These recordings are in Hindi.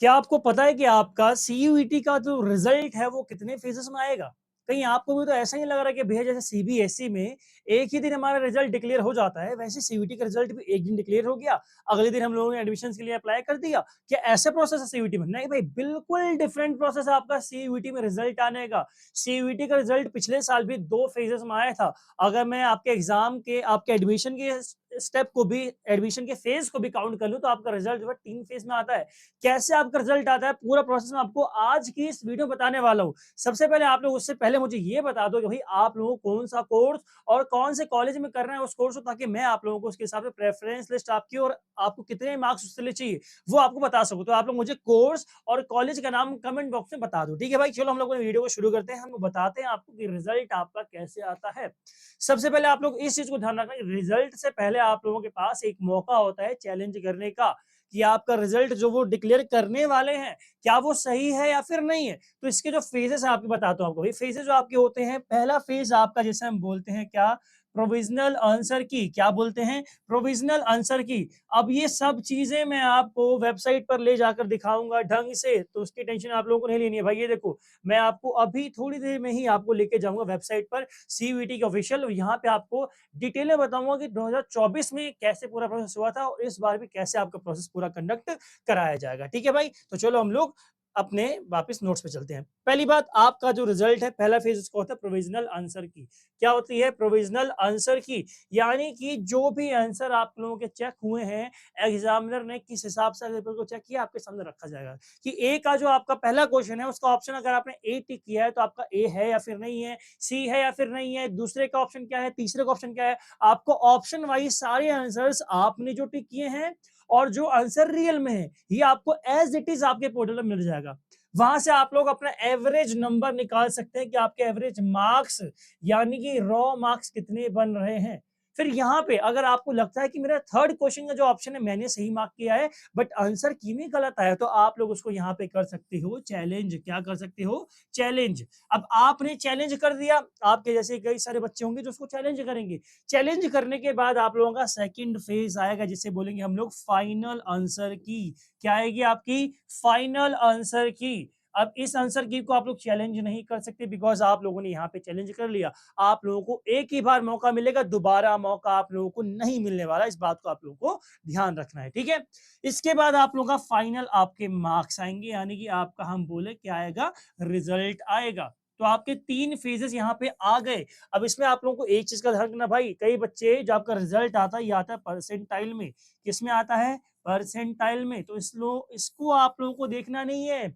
क्या आपको पता है कि आपका सीयूईटी का जो रिजल्ट है वो कितने फेजेस में आएगा? कहीं आपको भी तो ऐसा ही लग रहा है कि भैया जैसे सीबीएसई में एक ही दिन हमारा रिजल्ट डिक्लेयर हो जाता है, वैसे सीयूईटी का रिजल्ट भी एक दिन डिक्लेयर हो गया, अगले दिन हम लोगों ने एडमिशन्स के लिए अप्लाई कर दिया। क्या ऐसे प्रोसेस है सीयूईटी में? नहीं भाई, बिल्कुल डिफरेंट प्रोसेस है आपका सीयूईटी में रिजल्ट आने का। सीयूईटी का रिजल्ट पिछले साल भी 2 फेजेस में आया था। अगर मैं आपके एग्जाम के आपके एडमिशन के स्टेप को भी एडमिशन के फेज को भी काउंट कर लूं तो आपका रिजल्ट जो है 3 फेज में आता है। कैसे आपका रिजल्ट आता है पूरा प्रोसेस मैं आपको आज की इस वीडियो में बताने वाला हूं। सबसे पहले आप लोग उससे पहले मुझे ये बता दो कि भाई आप लोगों को कौन सा कोर्स और कौन से कॉलेज में करना है उस कोर्स को, ताकि मैं आप लोगों को उसके हिसाब से प्रेफरेंस लिस्ट आपकी और आपको कितने मार्क्स उसके लिए चाहिए वो आपको बता सकूं। तो आप लोग मुझे कोर्स और कॉलेज का नाम कमेंट बॉक्स में बता दो। ठीक है भाई, चलो हम लोग वीडियो को शुरू करते हैं। हम बताते हैं आपको कि रिजल्ट आपका कैसे आता है। सबसे पहले आप लोग इस चीज को ध्यान रखना, रिजल्ट से पहले आप लोगों के पास एक मौका होता है चैलेंज करने का, कि आपका रिजल्ट जो वो डिक्लेयर करने वाले हैं क्या वो सही है या फिर नहीं है। तो इसके जो फेजेस है आपको बताता हूं आपको। फेजेस जो आपके होते हैं, पहला फेज आपका जिसे हम बोलते हैं क्या, प्रोविजनल आंसर की। क्या बोलते हैं? प्रोविजनल आंसर की। अब ये सब चीजें मैं आपको वेबसाइट पर ले जाकर दिखाऊंगा ढंग से, तो उसकी टेंशन आप लोगों को नहीं लेनी है भाई। ये देखो, मैं आपको अभी थोड़ी देर में ही आपको लेके जाऊंगा वेबसाइट पर सीयूईटी के ऑफिशियल। यहाँ पे आपको डिटेल में बताऊंगा कि 2024 में कैसे पूरा प्रोसेस हुआ था और इस बार भी कैसे आपका प्रोसेस पूरा कंडक्ट कराया जाएगा। ठीक है भाई, तो चलो हम लोग अपने वापस नोट्स पे चलते हैं। पहली बात, आपका जो रिजल्ट है पहला फेज उसका होता है प्रोविजनल आंसर की। क्या होती है प्रोविजनल आंसर की? यानी कि जो भी आंसर आप लोगों के चेक हुए हैं, एग्जामिनर ने किस हिसाब से पेपर को चेक किया आपके सामने रखा जाएगा। कि ए का जो आपका पहला क्वेश्चन है उसका ऑप्शन अगर आपने ए टिक किया है तो आपका ए है या फिर नहीं है, सी है या फिर नहीं है, दूसरे का ऑप्शन क्या है, तीसरे का ऑप्शन क्या है। आपको ऑप्शन वाइज सारे आंसर्स आपने जो टिक किए हैं और जो आंसर रियल में है ये आपको एज इट इज आपके पोर्टल में मिल जाएगा। वहां से आप लोग अपना एवरेज नंबर निकाल सकते हैं कि आपके एवरेज मार्क्स यानी कि रॉ मार्क्स कितने बन रहे हैं। फिर यहाँ पे अगर आपको लगता है कि मेरा थर्ड क्वेश्चन का जो ऑप्शन है मैंने सही मार्क किया है बट आंसर की में गलत आया, तो आप लोग उसको यहाँ पे कर सकते हो चैलेंज। क्या कर सकते हो? चैलेंज। अब आपने चैलेंज कर दिया, आपके जैसे कई सारे बच्चे होंगे जो उसको चैलेंज करेंगे। चैलेंज करने के बाद आप लोगों का सेकंड फेज आएगा जिसे बोलेंगे हम लोग फाइनल आंसर की। क्या आएगी आपकी? फाइनल आंसर की। अब इस आंसर की को आप लोग चैलेंज नहीं कर सकते बिकॉज आप लोगों ने यहाँ पे चैलेंज कर लिया। आप लोगों को एक ही बार मौका मिलेगा, दोबारा मौका आप लोगों को नहीं मिलने वाला। इस बात को आप लोगों को ध्यान रखना है। ठीक है, इसके बाद आप लोगों का फाइनल आपके मार्क्स आएंगे, यानी कि आपका हम बोले क्या आएगा, रिजल्ट आएगा। तो आपके 3 फेजेस यहाँ पे आ गए। अब इसमें आप लोगों को एक चीज का ध्यान रखना भाई, कई बच्चे जो आपका रिजल्ट आता है ये आता है परसेंटाइल में। किसमें आता है? परसेंटाइल में। तो इसको आप लोगों को देखना नहीं है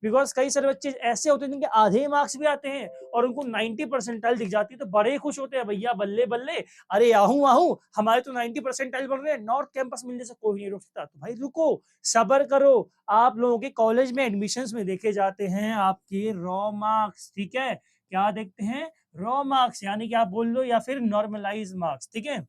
बिकॉज कई सारे बच्चे ऐसे होते हैं जिनके आधे मार्क्स भी आते हैं और उनको 90 परसेंटाइल दिख जाती है तो बड़े खुश होते हैं, भैया बल्ले बल्ले, अरे आहू आहू, हमारे तो 90 परसेंटाइल बन रहे हैं, नॉर्थ कैंपस मिलने से कोई नहीं रोक सकता। तो भाई रुको, सबर करो। आप लोगों के कॉलेज में एडमिशंस में देखे जाते हैं आपके रॉ मार्क्स। ठीक है, क्या देखते हैं? रॉ मार्क्स, यानी कि आप बोल लो या फिर नॉर्मलाइज मार्क्स। ठीक है,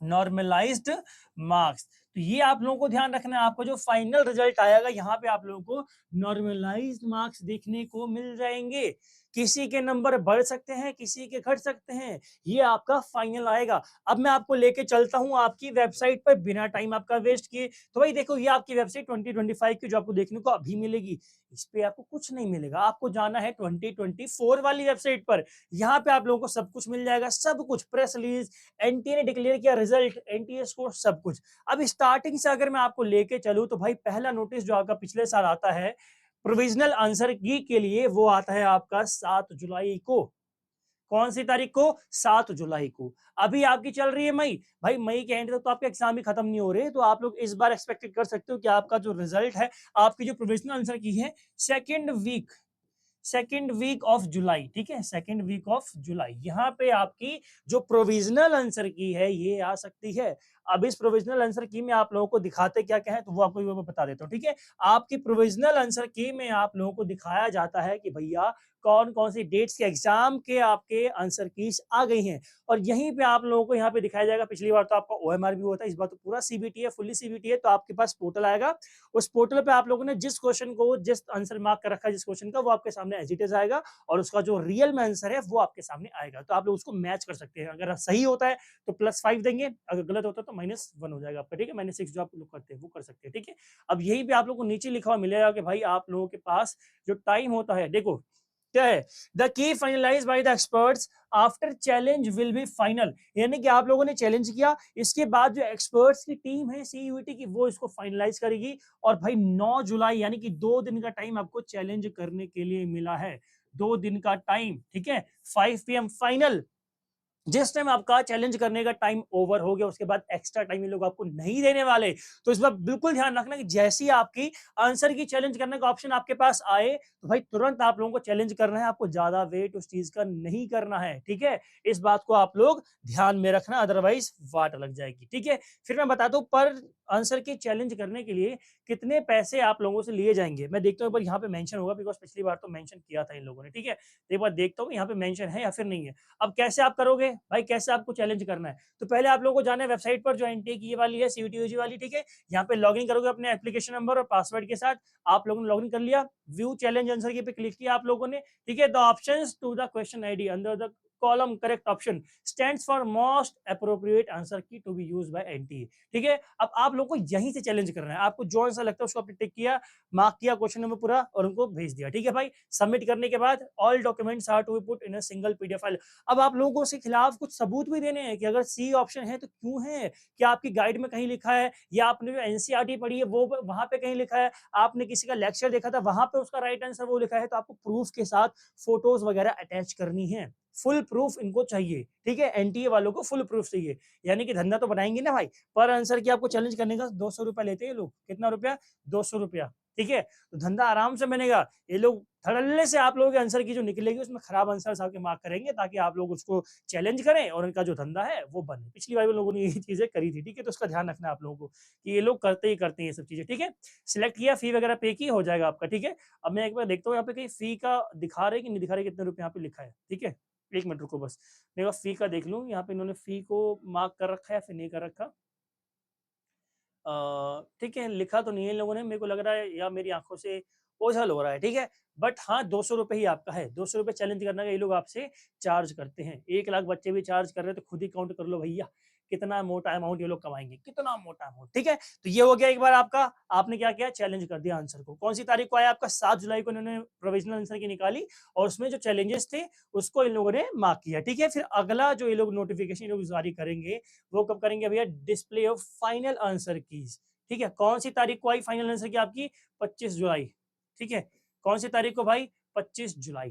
नॉर्मलाइज्ड मार्क्स। तो ये आप लोगों को ध्यान रखना है, आपको जो फाइनल रिजल्ट आएगा यहाँ पे आप लोगों को नॉर्मलाइज्ड मार्क्स देखने को मिल जाएंगे। किसी के नंबर बढ़ सकते हैं, किसी के घट सकते हैं, ये आपका फाइनल आएगा। अब मैं आपको लेके चलता हूं आपकी वेबसाइट पर बिना टाइम आपका वेस्ट किए। तो भाई देखो, ये आपकी वेबसाइट 2025 की जो आपको देखने को अभी मिलेगी, इस पे आपको कुछ नहीं मिलेगा। आपको जाना है 2024 वाली वेबसाइट पर। यहाँ पे आप लोगों को सब कुछ मिल जाएगा, सब कुछ, प्रेस रिलीज, एनटीए ने डिक्लेयर किया रिजल्ट, एनटीए स्कोर, सब कुछ। अब स्टार्टिंग से अगर मैं आपको लेके चलूं तो भाई पहला नोटिस जो आपका पिछले साल आता है प्रोविजनल आंसर की के लिए वो आता है आपका 7 जुलाई को। कौन सी तारीख को? 7 जुलाई को। अभी आपकी चल रही है मई। भाई मई के एंड तक तो आपके एग्जाम भी खत्म नहीं हो रहे, तो आप लोग इस बार एक्सपेक्टेड कर सकते हो कि आपका जो रिजल्ट है, आपकी जो प्रोविजनल आंसर की है, सेकेंड वीक ऑफ जुलाई। ठीक है, सेकेंड वीक ऑफ जुलाई यहाँ पे आपकी जो प्रोविजनल आंसर की है ये आ सकती है। अब इस प्रोविजनल आंसर की में आप लोगों को दिखाते क्या क्या है तो वो आपको बता देता हूँ। ठीक है, आपकी प्रोविजनल आंसर की में आप लोगों को दिखाया जाता है कि भैया कौन-कौन सी डेट्स के एग्ज़ाम के आपके आंसर कीज़ आ गई हैं। और यहीं पे आप लोगों को यहाँ पे दिखाया जाएगा, पिछली बार तो आपका ओएमआर भी हुआ था, इस बार तो पूरा सीबीटी है, फुल्ली सीबीटी है, तो आपके पास पोर्टल आएगा। उस पोर्टल पे आप लोगों ने जिस क्वेश्चन को, जिस आंसर मार्क कर रखा है जिस क्वेश्चन का, वो आपके सामने एज़ इट इज़ आएगा और उसका जो रियल में आंसर है वो आपके सामने आएगा। तो आप लोग उसको मैच कर सकते हैं। अगर सही होता है तो +5 देंगे, अगर गलत होता है तो -1 हो जाएगा आपका, ठीक है? -6 जो आप लोग करते हैं वो कर सकते हैं, ठीक है? अब यहीं पे आप लोगों को नीचे लिखा हुआ मिलेगा कि भाई आप लोगों के पास जो टाइम होता है, देखो क्या है, the key finalise by the experts after challenge will be final, यानी कि आप लोगों ने चैलेंज किया, इसके बाद जो एक्सपर्ट्स की टीम है सीयूईटी की, वो इसको फाइनलाइज करेगी। और भाई 9 जुलाई यानी कि 2 दिन का टाइम आपको चैलेंज करने के लिए मिला है, 2 दिन का टाइम, ठीक है? 5 पीएम फाइनल। जिस टाइम आपका चैलेंज करने का टाइम ओवर हो गया, उसके बाद एक्स्ट्रा टाइम ये लोग आपको नहीं देने वाले। तो इस बार बिल्कुल ध्यान रखना कि जैसी आपकी आंसर की चैलेंज करने का ऑप्शन आपके पास आए, तो भाई तुरंत आप लोगों को चैलेंज करना है, आपको ज्यादा वेट उस चीज का नहीं करना है, ठीक है? इस बात को आप लोग ध्यान में रखना, अदरवाइज वाट लग जाएगी, ठीक है? फिर मैं बता दूं पर आंसर की चैलेंज करने के लिए कितने पैसे आप लोगों से लिए जाएंगे। मैं देखता हूँ एक बार यहाँ पे मेंशन होगा, बिकॉज पिछली बार तो मेंशन किया था इन लोगों ने, ठीक है? तो एक बार देखता हूँ यहाँ पे मेंशन है या फिर नहीं है। अब कैसे आप करोगे भाई, कैसे आपको चैलेंज करना है? तो पहले आप लोगों को जाना है वेबसाइट पर जो एनटीए की ये वाली है, सीयूटी वाली, ठीक है? यहाँ पे लॉगिन करोगे अपने एप्लीकेशन नंबर और पासवर्ड के साथ। आप लोगों ने लॉगिन कर लिया, व्यू चैलेंज आंसर की पे क्लिक किया आप लोगों ने, ठीक है? The options to the question ID under the column correct option stands for most appropriate answer key to be used by NTA, ठीक है? अब आप लोगों को यहीं से चैलेंज करना है, आपको जो आंसर लगता है उसको आपने टिक किया, मार्क किया क्वेश्चन नंबर पूरा और उनको भेज दिया, ठीक है भाई? सबमिट करने के बाद all documents are to be put in a single PDF file. अब आप लोगों के खिलाफ कुछ सबूत भी देने हैं कि अगर सी ऑप्शन है तो क्यों है, क्या आपकी गाइड में कहीं लिखा है, या आपने जो एनसीईआरटी पढ़ी है वो वहां पे कहीं लिखा है, आपने किसी का लेक्चर देखा था वहां पे उसका राइट आंसर वो लिखा है, तो आपको प्रूफ के साथ फोटोज वगैरह अटैच करनी है। फुल प्रूफ इनको चाहिए, ठीक है? एनटीए वालों को फुल प्रूफ चाहिए, यानी कि धंधा तो बनाएंगे ना भाई। पर आंसर की आपको चैलेंज करने का 200 रुपया लेते हैं लोग, कितना रुपया? 200 रुपया, ठीक है? तो धंधा आराम से बनेगा। ये लोग धड़ल्ले से आप लोगों के आंसर की जो निकलेगी उसमें खराब आंसर आपके मार्क करेंगे, ताकि आप लोग उसको चैलेंज करें और इनका जो धंधा है वो बने। पिछली बार भी लोगों ने यही चीजें करी थी, ठीक है? तो उसका ध्यान रखना आप लोगों को कि ये लोग करते ही करते हैं ये सब चीजें, ठीक है? सिलेक्ट किया, फी वगैरह पे की, हो जाएगा आपका, ठीक है? अब मैं एक बार देखता हूँ यहाँ पे कहीं फी का दिखा रहे कि नहीं दिखा रहे, कितने रुपए यहाँ पे लिखा है, ठीक है? 1 मिनट रुको बस, मैं एक बार फी का देख लूँ, यहाँ पे इन्होंने फी को मार्क कर रखा है या फिर नहीं कर रखा। ठीक है, लिखा तो नहीं है इन लोगों ने, मेरे को लग रहा है या मेरी आँखों से ओझल हो रहा है, ठीक है? बट हाँ, 200 रुपए ही आपका है, 200 रुपए चैलेंज करने का ये लोग आपसे चार्ज करते हैं। 1 लाख बच्चे भी चार्ज कर रहे हैं, तो खुद ही काउंट कर लो भैया, कितना मोटा अमाउंट ये लोग कमाएँगे, कितना मोटा अमाउंट, ठीक है? तो ये हो गया एक बार आपका, आपने क्या किया? चैलेंज कर दिया आंसर को। कौन सी तारीख को आया आपका? 7 जुलाई को इन्होंने प्रोविज़नल आंसर की निकाली और उसमें जो चैलेंजेस थे, उसको इन लोगों ने मार्क किया, ठीक है? फिर अगला जो ये लोग नोटिफ़िकेशन ये लोग जारी करेंगे, वो कब करेंगे भैया? Display of final answer keys. ठीक है? कौन-सी तारीख को आई फाइनल आंसर की आपकी? 25 जुलाई, ठीक है? कौन-सी तारीख को भाई? 25 जुलाई।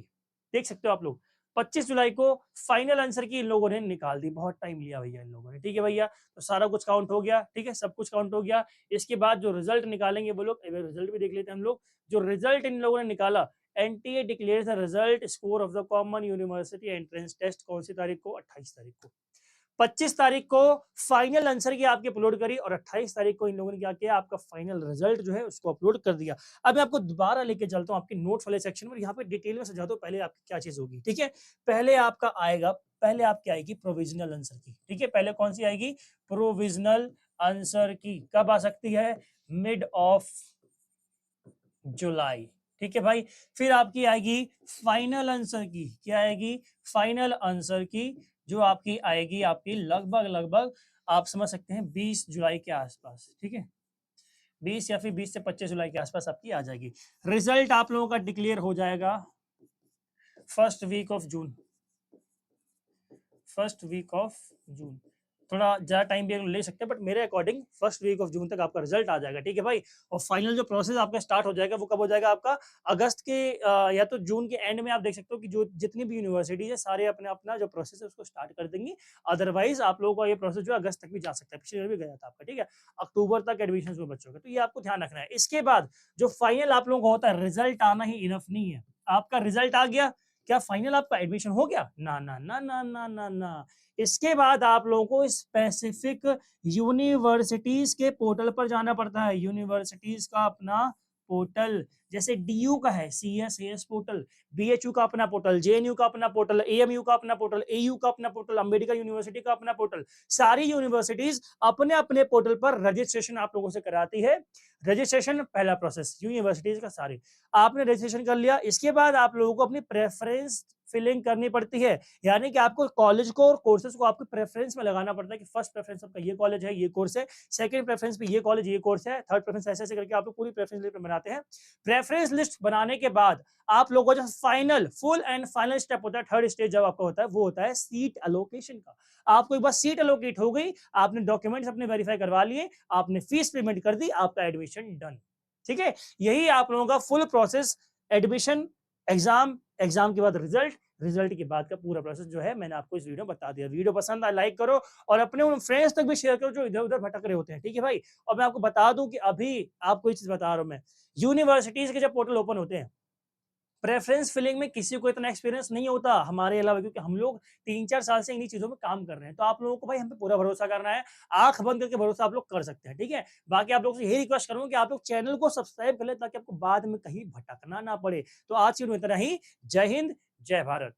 देख सकते हो आप लोग, 25 जुलाई को फाइनल आंसर की इन लोगों ने निकाल दी। बहुत टाइम लिया भैया इन लोगों ने, ठीक है भैया? तो सारा कुछ काउंट हो गया, ठीक है? सब कुछ काउंट हो गया। इसके बाद जो रिजल्ट निकालेंगे वो लोग, एक बार रिजल्ट भी देख लेते हैं हम लोग। जो रिजल्ट इन लोगों ने निकाला, NTA declares the result score of the common university entrance test, कौन-सी तारीख को? 28 तारीख को। 25 तारीख को फाइनल आंसर की आपकी अपलोड करी और 28 तारीख को इन लोगों ने क्या किया? आपका फाइनल रिजल्ट जो है उसको अपलोड कर दिया। अब मैं आपको दोबारा लेके चलता हूँ आपके नोट्स वाले सेक्शन में, यहाँ पे डिटेल में समझाता हूँ पहले आपकी क्या चीज़ होगी, ठीक है? पहले आपका आएगा, पहले आपकी आएगी प्रोविज़नल आंसर की, ठीक है? पहले कौन-सी आएगी? प्रोविज़नल आंसर की। कब आ सकती है? मिड ऑफ जुलाई, ठीक है भाई? फिर आपकी आएगी फाइनल आंसर की, क्या आएगी? फाइनल आंसर की, जो आपकी आएगी आपकी लगभग आप समझ सकते हैं 20 जुलाई के आसपास, ठीक है? 20 या फिर 20 से 25 जुलाई के आसपास आपकी आ जाएगी। रिजल्ट आप लोगों का डिक्लेयर हो जाएगा first week of June, first week of June. थोड़ा ज़्यादा टाइम भी ले सकते हैं, बट मेरे according first week of June तक आपका रिजल्ट आ जाएगा, ठीक है भाई? और फाइनल जो प्रोसेस आपका स्टार्ट हो जाएगा वो कब हो जाएगा आपका? अगस्त के या तो जून के एंड में आप देख सकते हो कि जो जितनी भी यूनिवर्सिटीज है सारे अपने अपना जो प्रोसेस है उसको स्टार्ट कर देंगी। अदरवाइज आप लोगों का ये प्रोसेस जो है अगस्त तक भी जा सकता है, पिछले बार भी गया था आपका, ठीक है? अक्टूबर तक एडमिशन हुए बच्चों के, तो ये आपको ध्यान रखना है। इसके बाद जो फाइनल आप लोगों का होता है, रिजल्ट आना ही इनफ नहीं है। आपका रिजल्ट आ गया, क्या फाइनल आपका एडमिशन हो गया? ना ना ना ना ना ना ना। इसके बाद आप लोगों को स्पेसिफिक यूनिवर्सिटीज के पोर्टल पर जाना पड़ता है, यूनिवर्सिटीज का अपना पोर्टल, जैसे डीयू का है सीएस पोर्टल, बीएचयू का अपना पोर्टल, जेएनयू का अपना पोर्टल, एएमयू का अपना पोर्टल, एयू का अपना पोर्टल, अंबेडकर यूनिवर्सिटी का अपना पोर्टल। सारी यूनिवर्सिटीज अपने अपने पोर्टल पर रजिस्ट्रेशन आप लोगों से कराती है। रजिस्ट्रेशन पहला प्रोसेस यूनिवर्सिटीज का सारे आपने रजिस्ट्रेशन कर लिया। इसके बाद आप लोगों को अपनी प्रेफरेंस फिलिंग करनी पड़ती है, यानी कि आपको कॉलेज को और कोर्सेज को आपके प्रेफरेंस में लगाना पड़ता है कि फर्स्ट प्रेफरेंस आपका ये कॉलेज है, ये कोर्स है, सेकंड प्रेफरेंस पे ये कॉलेज, ये कोर्स है, थर्ड प्रेफरेंस ऐसे ऐसे करके आप लोग पूरी प्रेफरेंस लिस्ट बनाते हैं। प्रेफरेंस लिस्ट बनाने के बाद आप लोगों का जो final full and final step होता है, थर्ड स्टेज जब आपका होता है, वो होता है सीट अलोकेशन का। आपको एक बार सीट अलोकेट हो गई, आपने डॉक्यूमेंट्स अपने वेरीफाई करवा लिए, आपने फीस पेमेंट कर दी, आपका एडमिशन डन। ठीक है, यही आप लोगों का full process, admission, exam, exam के बाद रिजल्ट, रिजल्ट के बाद का पूरा प्रोसेस जो है मैंने आपको इस वीडियो में बता दिया। वीडियो पसंद आए लाइक करो और अपने उन फ्रेंड्स तक भी शेयर करो जो इधर उधर भटक रहे होते हैं। ठीक है भाई, और मैं आपको बता दूं कि अभी आपको ये चीज बता रहा हूं मैं, यूनिवर्सिटीज के जब पोर्टल ओपन होते हैं, प्रेफरेंस फिलिंग में किसी को इतना एक्सपीरियंस नहीं होता हमारे अलावा, क्योंकि हम लोग 3-4 साल से इन्हीं चीजों में काम कर रहे हैं। तो आप लोगों को भाई हम पे पूरा भरोसा करना है, आंख बंद करके भरोसा आप लोग कर सकते हैं। ठीक है, बाकी आप लोग से यही रिक्वेस्ट करूंगा कि आप लोग चैनल को सब्सक्राइब कर ले ताकि आपको बाद में कहीं भटकना ना पड़े। तो आज की वीडियो में इतना ही। जय हिंद, जय भारत।